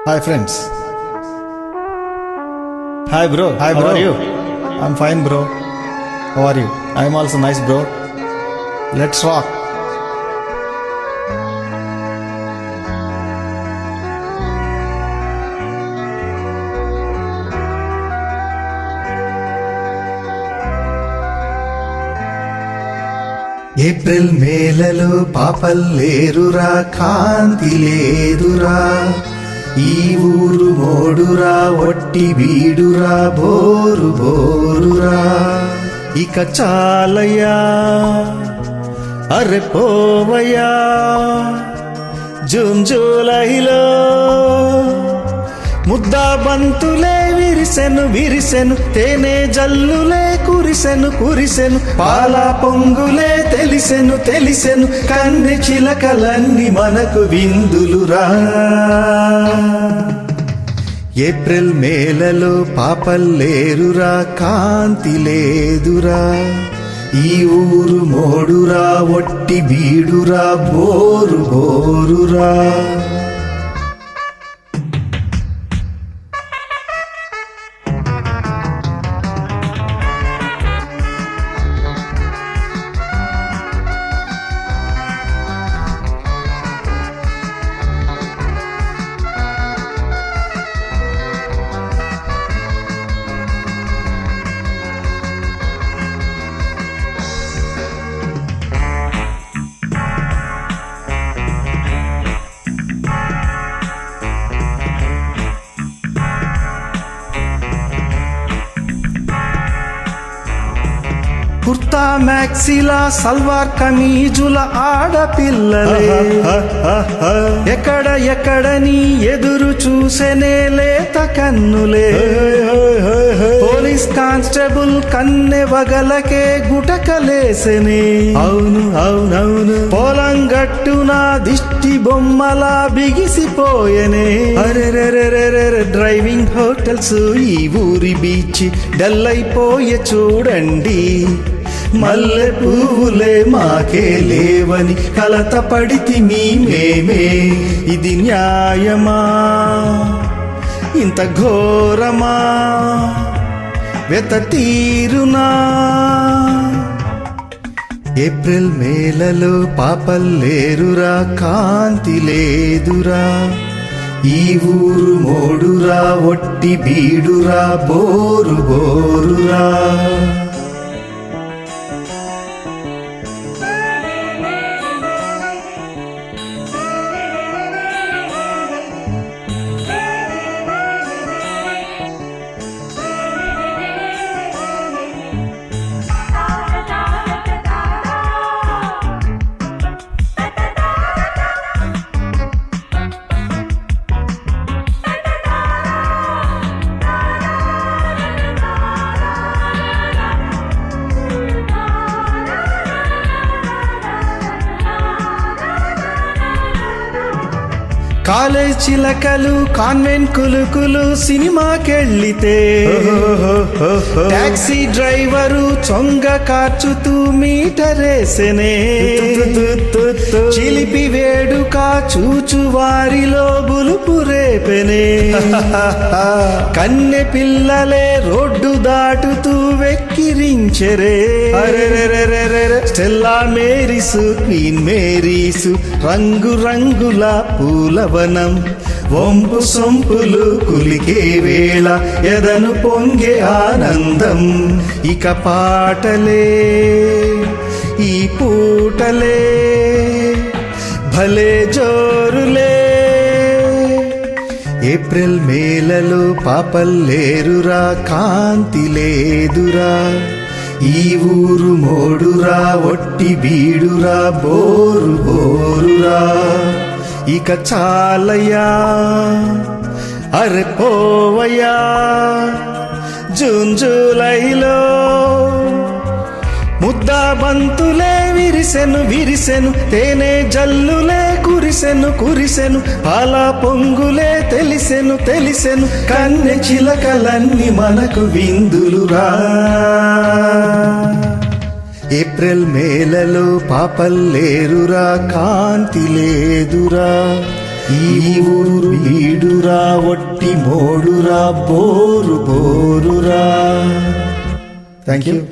Hi friends. Hi bro. Hi bro. How are you? I'm fine bro. How are you? I'm also nice bro. Let's rock. April మేలలో పాపల్లేరురా, కాంతి లేదురా, ఈ ఊరు మోడురా, ఒట్టి బీడురా, bore బోరురా. ఇక చాలయ్యా, అరె పోవయ్యా, జూన్ జూలైలో ముద్దా బంతులే విరిసెను విరిసెను, తేనె జల్లులే కురిసెను కురిసెను, పాల పొంగులే తెలిసెను తెలిసెను, కన్నె చిలకలన్నీ మనకు విందులురా. ఏప్రిల్ మేలలో పాపల్లేరురా, కాంతి లేదురా, ఈ ఊరు మోడురా, ఒట్టి బీడురా, బోరు బోరురా. కుర్తా మ్యాక్సిలా సల్వార్ కమీజుల ఆడపిల్లలే ఎక్కడ ఎక్కడని ఎదురు చూసెనే లేత కన్నులే. పోలీస్ కానిస్టేబుల్ కన్నె వగలకే గుటకలేసెనే. అవును అవునవును, పొలం గట్టున దిష్టి బొమ్మలా బిగిసిపోయెనే. అరెరెరెరెరె, డ్రైవింగ్ హోటల్స్ ఈ ఊరి బీచ్ డల్ అయిపోయే చూడండి. మల్లె పువ్వులే మాకే లేవని కలత పడితిమి మేమే. ఇది న్యాయమా, ఇంత ఘోరమా, వెత తీరునా. ఏప్రిల్ మేలలో పాపల్లేరురా, కాంతి లేదురా, ఈ ఊరు మోడురా, ఒట్టి బీడురా, బోరు బోరురా. కాలేజ్ చిలకలు, కాన్వెంట్ కులుకులు సినిమాకెళ్ళితే టాక్సీ డ్రైవరు చొంగ కార్చుతూ మీటరేసెనే. చిలిపి వేడుక చూచు వారిలో బులుపు రేపెనే. కన్నె పిల్లలే రోడ్డు దాటుతూ వెక్కిరించెరే. స్టెల్లా మేరీసు, క్వీన్ మేరీసు, రంగు రంగుల పూలవనం, వంపు సొంపులు కులికే వేళ ఎదను పొంగే ఆనందం. ఇక పాటలే ఈ పూటలే భలే జోరులే. ఏప్రిల్ మేలలో పాపల్లేరురా, కాంతి లేదురా, ఈ ఊరు మోడురా, ఒట్టి బీడురా, బోరు బోరురా. ఇక చాలయ్యా, అరె పోవయ్యా, జూన్ జూలైలో ముద్దా బంతులే విరిసెను విరిసెను, తేనె జల్లులే కురిసెను కురిసెను, పాల పొంగులే తెలిసెను తెలిసెను, కన్నె చిలకలన్నీ మనకు విందులురా. ఏప్రిల్ మేలలో పాపల్లేరురా, కాంతి లేదురా, ఈ ఊరు వీడురా ఒట్టి మోడురా బోరు బోరురా. Thank you.